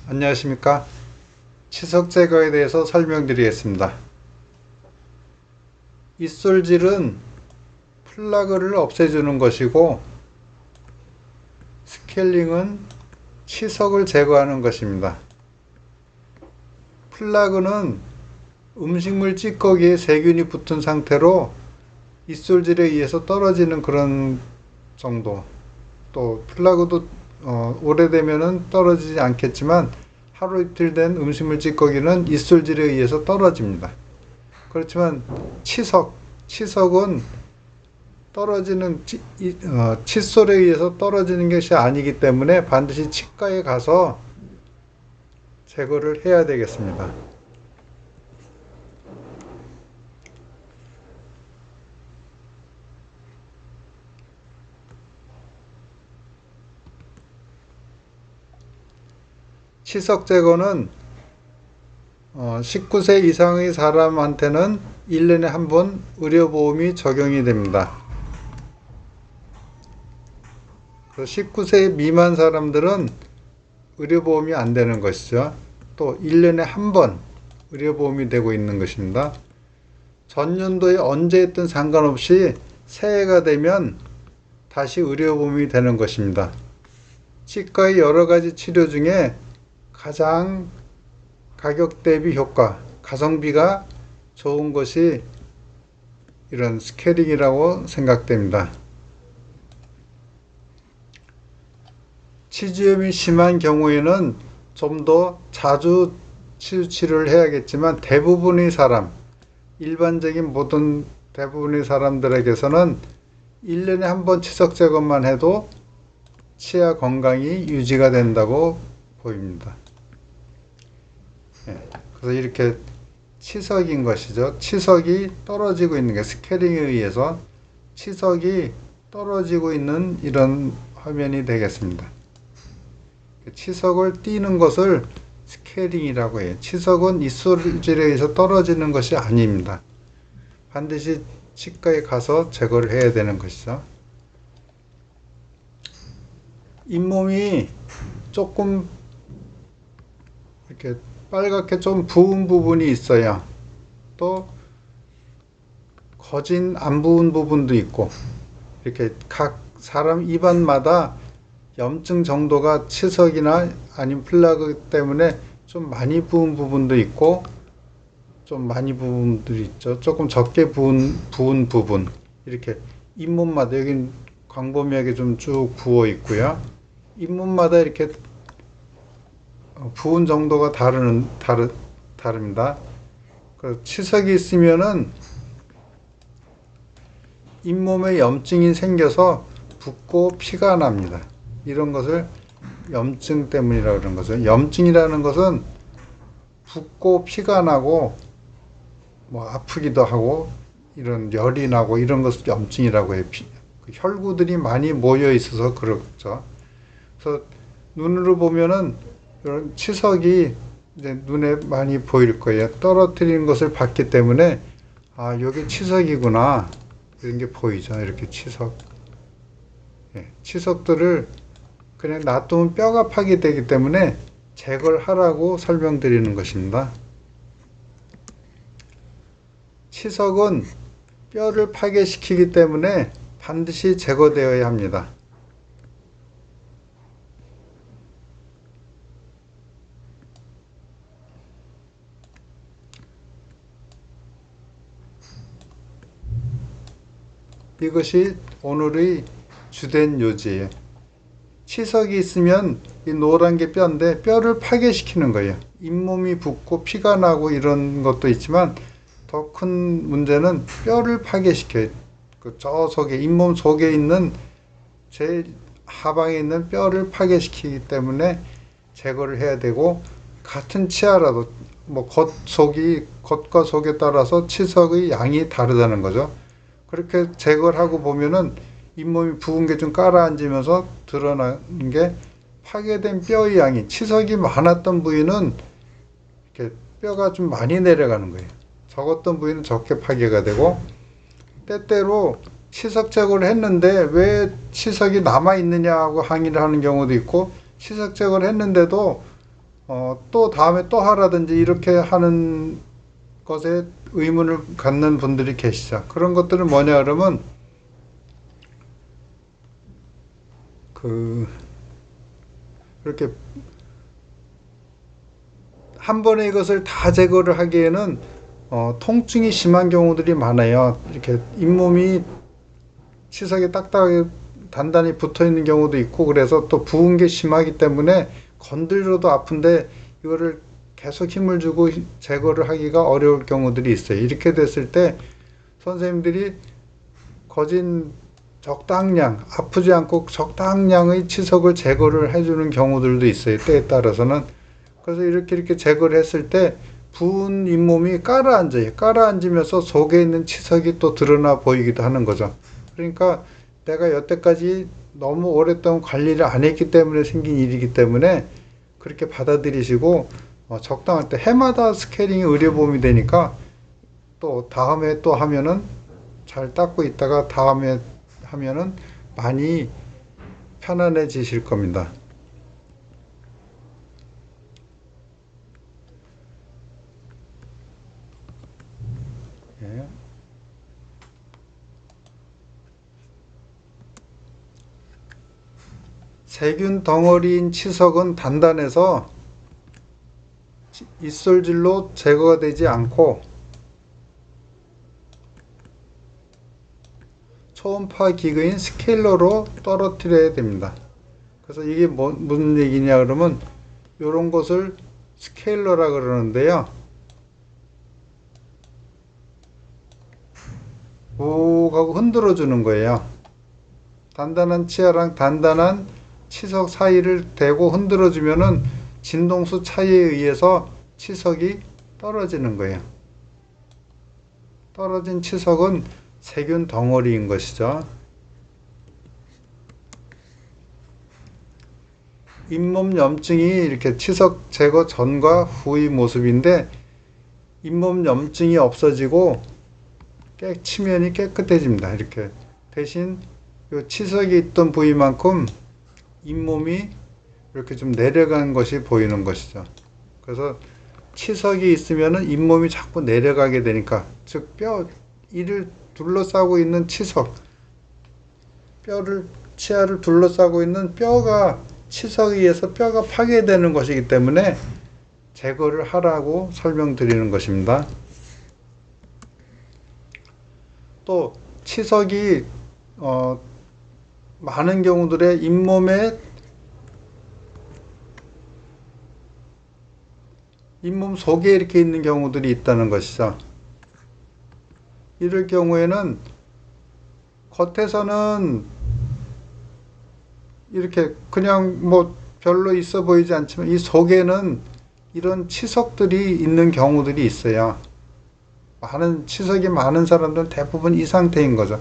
안녕하십니까. 치석 제거에 대해서 설명드리겠습니다. 입술질은 플라그를 없애주는 것이고, 스케일링은 치석을 제거하는 것입니다. 플라그는 음식물 찌꺼기에 세균이 붙은 상태로 입술질에 의해서 떨어지는 그런 정도. 또 플라그도 오래되면은 떨어지지 않겠지만 하루 이틀 된 음식물 찌꺼기는 입술질에 의해서 떨어집니다. 그렇지만 치석은 떨어지는 칫솔에 의해서 떨어지는 것이 아니기 때문에 반드시 치과에 가서 제거를 해야 되겠습니다. 치석 제거는 19세 이상의 사람한테는 1년에 한 번 의료보험이 적용이 됩니다. 19세 미만 사람들은 의료보험이 안 되는 것이죠. 또 1년에 한 번 의료보험이 되고 있는 것입니다. 전년도에 언제 했든 상관없이 새해가 되면 다시 의료보험이 되는 것입니다. 치과의 여러 가지 치료 중에 가장 가격 대비 효과, 가성비가 좋은 것이 이런 스케일링이라고 생각됩니다. 치주염이 심한 경우에는 좀 더 자주 치료를 해야겠지만 일반적인 모든 대부분의 사람들에게서는 1년에 한 번 치석 제거만 해도 치아 건강이 유지가 된다고 보입니다. 그래서 이렇게 치석인 것이죠. 치석이 떨어지고 있는 게 스케일링에 의해서 치석이 떨어지고 있는 이런 화면이 되겠습니다. 치석을 띄는 것을 스케일링이라고 해요. 치석은 입술질에 의해서 떨어지는 것이 아닙니다. 반드시 치과에 가서 제거를 해야 되는 것이죠. 잇몸이 조금 이렇게 빨갛게 좀 부은 부분이 있어요. 또 거진 안 부은 부분도 있고, 이렇게 각 사람 입안마다 염증 정도가 치석이나 아니면 플라그 때문에 좀 많이 부은 부분도 있고, 좀 많이 부은 부분들이 있죠. 조금 적게 부은 부분. 이렇게 잇몸마다, 여긴 광범위하게 좀 쭉 부어 있고요. 잇몸마다 이렇게 부은 정도가 다릅니다. 그 치석이 있으면은 잇몸에 염증이 생겨서 붓고 피가 납니다. 이런 것을 염증 때문이라고 그러는 거죠. 염증이라는 것은 붓고 피가 나고 뭐 아프기도 하고 이런 열이 나고 이런 것을 염증이라고 해요. 그 혈구들이 많이 모여 있어서 그렇죠. 그래서 눈으로 보면은 이런 치석이 이제 눈에 많이 보일 거예요. 떨어뜨리는 것을 봤기 때문에 아, 여기 치석이구나 이런 게 보이죠. 이렇게 치석. 치석들을 그냥 놔두면 뼈가 파괴되기 때문에 제거를 하라고 설명드리는 것입니다. 치석은 뼈를 파괴시키기 때문에 반드시 제거되어야 합니다. 이것이 오늘의 주된 요지예요. 치석이 있으면 이 노란 게 뼈인데 뼈를 파괴시키는 거예요. 잇몸이 붓고 피가 나고 이런 것도 있지만 더 큰 문제는 뼈를 파괴시켜요. 저 속에, 잇몸 속에 있는 제일 하방에 있는 뼈를 파괴시키기 때문에 제거를 해야 되고, 같은 치아라도 뭐 겉과 속에 따라서 치석의 양이 다르다는 거죠. 그렇게 제거를 하고 보면은 잇몸이 부은 게 좀 가라앉으면서 드러나는 게 파괴된 뼈의 양이, 치석이 많았던 부위는 이렇게 뼈가 좀 많이 내려가는 거예요. 적었던 부위는 적게 파괴가 되고, 때때로 치석 제거를 했는데 왜 치석이 남아 있느냐고 항의를 하는 경우도 있고, 치석 제거를 했는데도 또 다음에 또 하라든지 이렇게 하는 것에 의문을 갖는 분들이 계시죠. 그런 것들은 뭐냐 그러면 그 이렇게 한 번에 이것을 다 제거를 하기에는 통증이 심한 경우들이 많아요. 이렇게 잇몸이 치석에 딱딱하게 단단히 붙어 있는 경우도 있고, 그래서 또 부은 게 심하기 때문에 건드려도 아픈데 이거를 계속 힘을 주고 제거를 하기가 어려울 경우들이 있어요. 이렇게 됐을 때 선생님들이 거진 적당량, 아프지 않고 적당량의 치석을 제거를 해주는 경우들도 있어요. 때에 따라서는. 그래서 이렇게 제거를 했을 때 부은 잇몸이 가라앉아요. 가라앉으면서 속에 있는 치석이 또 드러나 보이기도 하는 거죠. 그러니까 내가 여태까지 너무 오랫동안 관리를 안 했기 때문에 생긴 일이기 때문에 그렇게 받아들이시고 적당할 때 해마다 스케일링이 의료보험이 되니까 또 다음에 또 하면은 잘 닦고 있다가 다음에 하면은 많이 편안해지실 겁니다. 예. 세균 덩어리인 치석은 단단해서 입술질로 제거가 되지 않고 초음파 기계인 스케일러로 떨어뜨려야 됩니다. 그래서 이게 무슨 얘기냐 그러면 이런 것을 스케일러라 그러는데요. 욱 하고 흔들어 주는 거예요. 단단한 치아랑 단단한 치석 사이를 대고 흔들어 주면은 진동수 차이에 의해서 치석이 떨어지는 거예요. 떨어진 치석은 세균 덩어리인 것이죠. 잇몸 염증이 이렇게 치석 제거 전과 후의 모습인데 잇몸 염증이 없어지고 치면이 깨끗해집니다. 이렇게 대신 이 치석이 있던 부위만큼 잇몸이 이렇게 좀 내려간 것이 보이는 것이죠. 그래서 치석이 있으면 잇몸이 자꾸 내려가게 되니까, 즉 이를 둘러싸고 있는 치석, 치아를 둘러싸고 있는 뼈가 치석에 의해서 뼈가 파괴되는 것이기 때문에 제거를 하라고 설명드리는 것입니다. 또 치석이 많은 경우들의 잇몸 속에 이렇게 있는 경우들이 있다는 것이죠. 이럴 경우에는 겉에서는 이렇게 그냥 별로 있어 보이지 않지만 이 속에는 이런 치석들이 있는 경우들이 있어요. 치석이 많은 사람들은 대부분 이 상태인 거죠.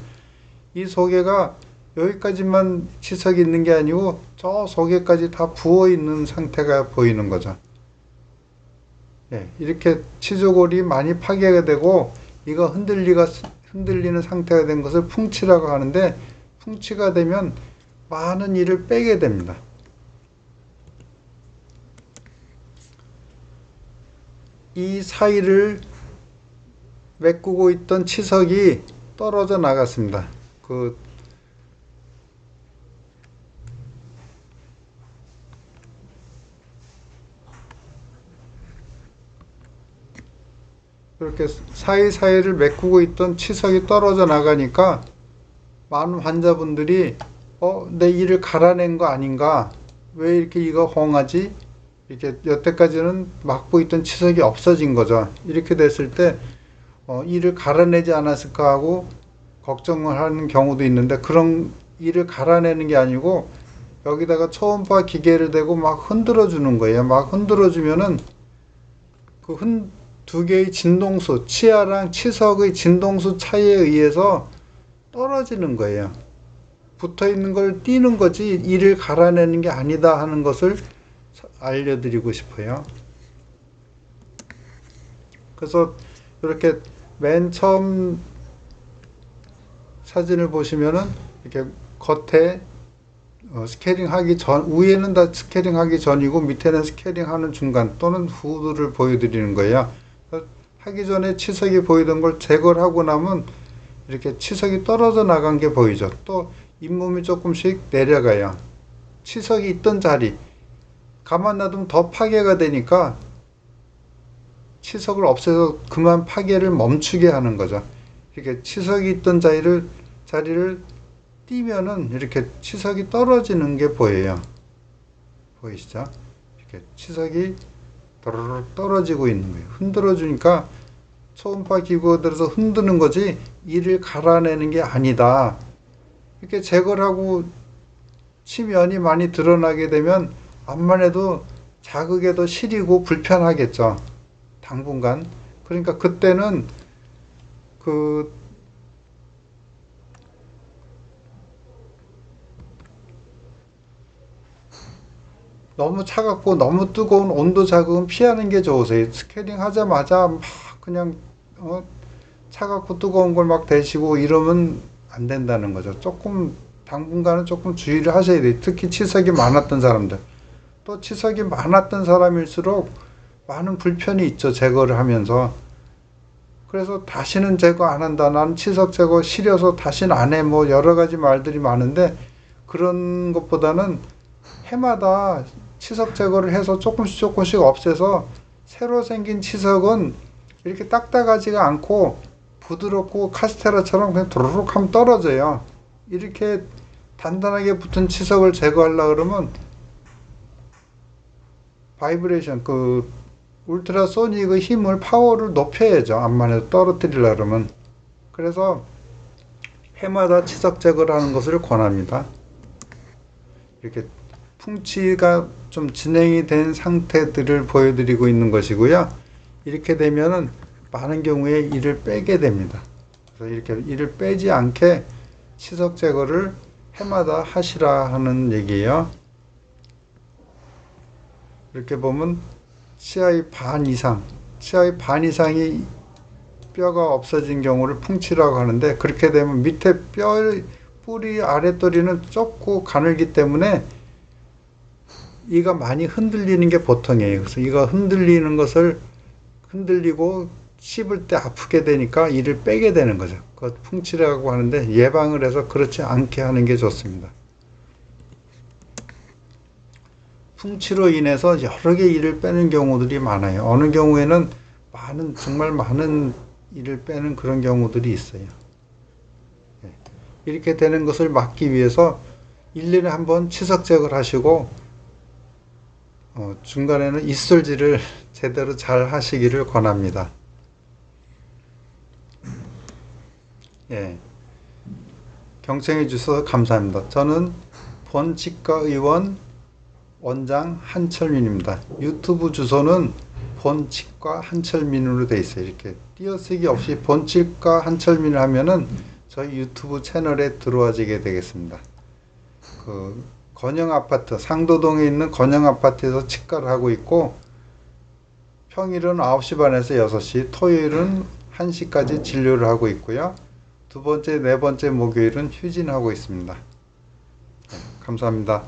이 속에가 여기까지만 치석이 있는 게 아니고 저 속에까지 다 부어 있는 상태가 보이는 거죠. 예, 이렇게 치조골이 많이 파괴가 되고 이거 흔들리는 상태가 된 것을 풍치라고 하는데, 풍치가 되면 많은 이를 빼게 됩니다. 이 사이를 메꾸고 있던 치석이 떨어져 나갔습니다. 이렇게 사이사이를 메꾸고 있던 치석이 떨어져 나가니까 많은 환자분들이 내 이를 갈아낸 거 아닌가? 왜 이렇게 이가 홍하지? 이렇게 여태까지는 막고 있던 치석이 없어진 거죠. 이렇게 됐을 때 이를 갈아내지 않았을까 하고 걱정을 하는 경우도 있는데, 그런 이를 갈아내는 게 아니고 여기다가 초음파 기계를 대고 막 흔들어 주는 거예요. 막 흔들어 주면은 두 개의 진동수, 치아랑 치석의 진동수 차이에 의해서 떨어지는 거예요. 붙어 있는 걸 띄는 거지 이를 갈아내는 게 아니다 하는 것을 알려드리고 싶어요. 그래서 이렇게 맨 처음 사진을 보시면은 이렇게 겉에 스케일링 하기 전, 위에는 다 스케일링 하기 전이고 밑에는 스케일링 하는 중간 또는 후를 보여드리는 거예요. 하기 전에 치석이 보이던 걸 제거를 하고 나면 이렇게 치석이 떨어져 나간 게 보이죠. 또 잇몸이 조금씩 내려가요. 치석이 있던 자리, 가만 놔두면 더 파괴가 되니까 치석을 없애서 그만 파괴를 멈추게 하는 거죠. 이렇게 치석이 있던 자리를 띄면은 이렇게 치석이 떨어지는 게 보여요. 보이시죠? 이렇게 치석이 도로록 떨어지고 있는 거예요. 흔들어 주니까 초음파 기구가 들어서 흔드는 거지 이를 갈아내는 게 아니다. 이렇게 제거를 하고 치면이 많이 드러나게 되면 암만 해도 자극에 더 시리고 불편하겠죠. 당분간. 그러니까 그때는 너무 차갑고 너무 뜨거운 온도 자극은 피하는 게 좋으세요. 스케일링 하자마자 막 그냥 차갑고 뜨거운 걸 막 대시고 이러면 안 된다는 거죠. 조금 당분간은 조금 주의를 하셔야 돼요. 특히 치석이 많았던 사람들. 또 치석이 많았던 사람일수록 많은 불편이 있죠. 제거를 하면서. 그래서 다시는 제거 안 한다. 나는 치석 제거 시려서 다시는 안 해. 뭐 여러 가지 말들이 많은데 그런 것보다는 해마다 치석 제거를 해서 조금씩 없애서 새로 생긴 치석은 이렇게 딱딱하지가 않고 부드럽고 카스테라처럼 그냥 도로록 하면 떨어져요. 이렇게 단단하게 붙은 치석을 제거하려고 그러면 바이브레이션, 울트라소닉의 힘을, 파워를 높여야죠. 암만 해도 떨어뜨리려고 그러면. 그래서 해마다 치석 제거를 하는 것을 권합니다. 이렇게 풍치가 좀 진행이 된 상태들을 보여드리고 있는 것이고요. 이렇게 되면은 많은 경우에 이를 빼게 됩니다. 그래서 이렇게 이를 빼지 않게 치석 제거를 해마다 하시라 하는 얘기예요. 이렇게 보면 치아의 반 이상이 뼈가 없어진 경우를 풍치라고 하는데, 그렇게 되면 밑에 뿌리 아랫도리는 좁고 가늘기 때문에 이가 많이 흔들리는 게 보통이에요. 그래서 이가 흔들리고 씹을 때 아프게 되니까 이를 빼게 되는 거죠. 그것 풍치라고 하는데 예방을 해서 그렇지 않게 하는 게 좋습니다. 풍치로 인해서 여러 개 이를 빼는 경우들이 많아요. 어느 경우에는 정말 많은 이를 빼는 그런 경우들이 있어요. 이렇게 되는 것을 막기 위해서 1년에 한 번 치석 제거를 하시고 중간에는 입술질을 제대로 잘 하시기를 권합니다. 예. 경청해 주셔서 감사합니다. 저는 본치과의원 원장 한철민입니다. 유튜브 주소는 본치과 한철민으로 되어 있어요. 이렇게 띄어쓰기 없이 본치과 한철민을 하면은 저희 유튜브 채널에 들어와지게 되겠습니다. 건영 아파트, 상도동에 있는 건영 아파트에서 치과를 하고 있고, 평일은 9시 반에서 6시, 토요일은 1시까지 진료를 하고 있고요. 두 번째, 네 번째 목요일은 휴진하고 있습니다. 네, 감사합니다.